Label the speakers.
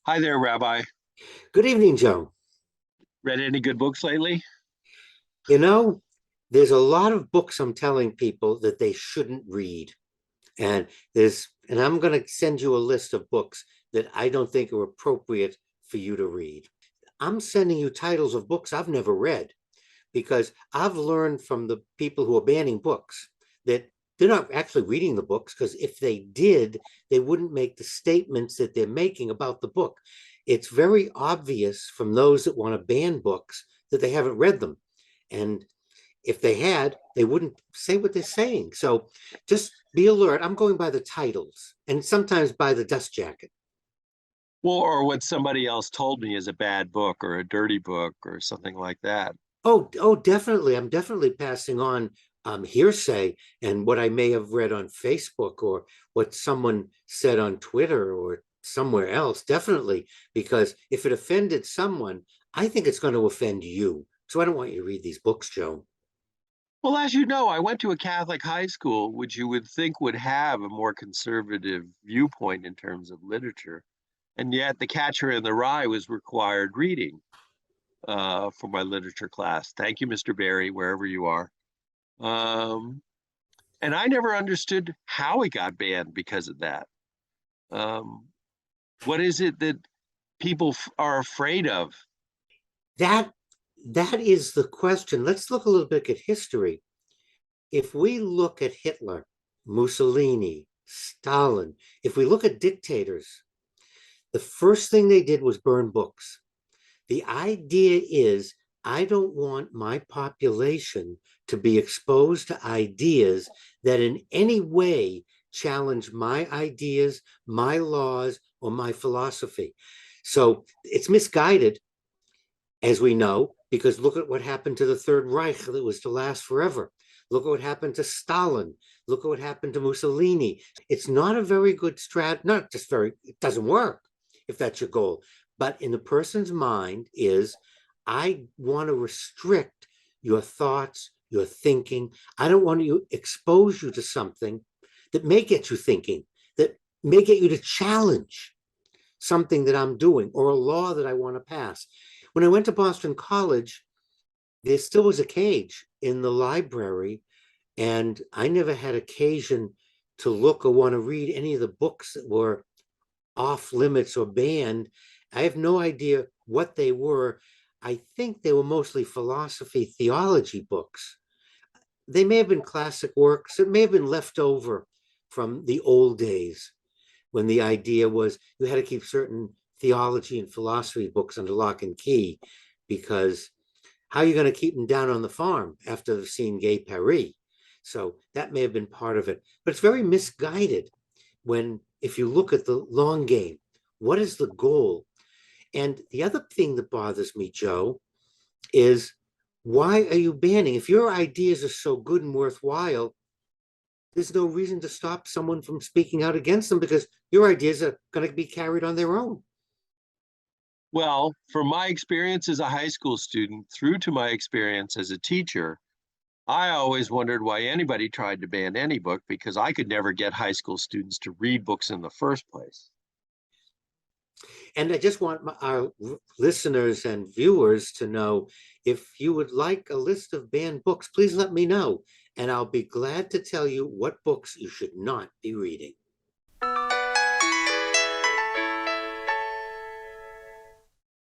Speaker 1: Hi there, Rabbi.
Speaker 2: Good evening, Joe.
Speaker 1: Read any good books lately?
Speaker 2: You know, there's a lot of books I'm telling people that they shouldn't read. And I'm going to send you a list of books that I don't think are appropriate for you to read. I'm sending you titles of books I've never read because I've learned from the people who are banning books that they're not actually reading the books, because if they did, they wouldn't make the statements that they're making about the book. It's very obvious from those that want to ban books that they haven't read them. And if they had, they wouldn't say what they're saying. So just be alert. I'm going by the titles and sometimes by the dust jacket.
Speaker 1: Well, or what somebody else told me is a bad book or a dirty book or something like that.
Speaker 2: Oh, definitely. I'm definitely passing on hearsay and what I may have read on Facebook or what someone said on Twitter or somewhere else. Definitely, because if it offended someone, I think it's going to offend you. So I don't want you to read these books, Joe.
Speaker 1: Well, as you know, I went to a Catholic high school, which you would think would have a more conservative viewpoint in terms of literature. And yet The Catcher in the Rye was required reading for my literature class. Thank you, Mr. Barry, wherever you are. Um, and I never understood how it got banned because of that. Um, what is it that people are afraid of?
Speaker 2: That that is the question. Let's look a little bit at history. If we look at Hitler, Mussolini, Stalin, if we look at dictators, the first thing they did was burn books. The idea is, I don't want my population to be exposed to ideas that in any way challenge my ideas, my laws, or my philosophy. So it's misguided, as we know, because look at what happened to the Third Reich that was to last forever. Look at what happened to Stalin. Look at what happened to Mussolini. It's not a very good not just very, it doesn't work if that's your goal. But in the person's mind is, I want to restrict your thoughts, your thinking. I don't want to expose you to something that may get you thinking, that may get you to challenge something that I'm doing or a law that I want to pass. When I went to Boston College, there still was a cage in the library, and I never had occasion to look or want to read any of the books that were off limits or banned. I have no idea what they were. I think they were mostly philosophy, theology books. They may have been classic works. It may have been left over from the old days when the idea was you had to keep certain theology and philosophy books under lock and key, because how are you going to keep them down on the farm after they've seen Gay Paris? So that may have been part of it, but it's very misguided when, if you look at the long game, what is the goal? And the other thing that bothers me, Joe, is, why are you banning? If your ideas are so good and worthwhile, there's no reason to stop someone from speaking out against them, because your ideas are going to be carried on their own.
Speaker 1: Well, from my experience as a high school student through to my experience as a teacher, I always wondered why anybody tried to ban any book because I could never get high school students to read books in the first place.
Speaker 2: And I just want our listeners and viewers to know, if you would like a list of banned books, please let me know. And I'll be glad to tell you what books you should not be reading.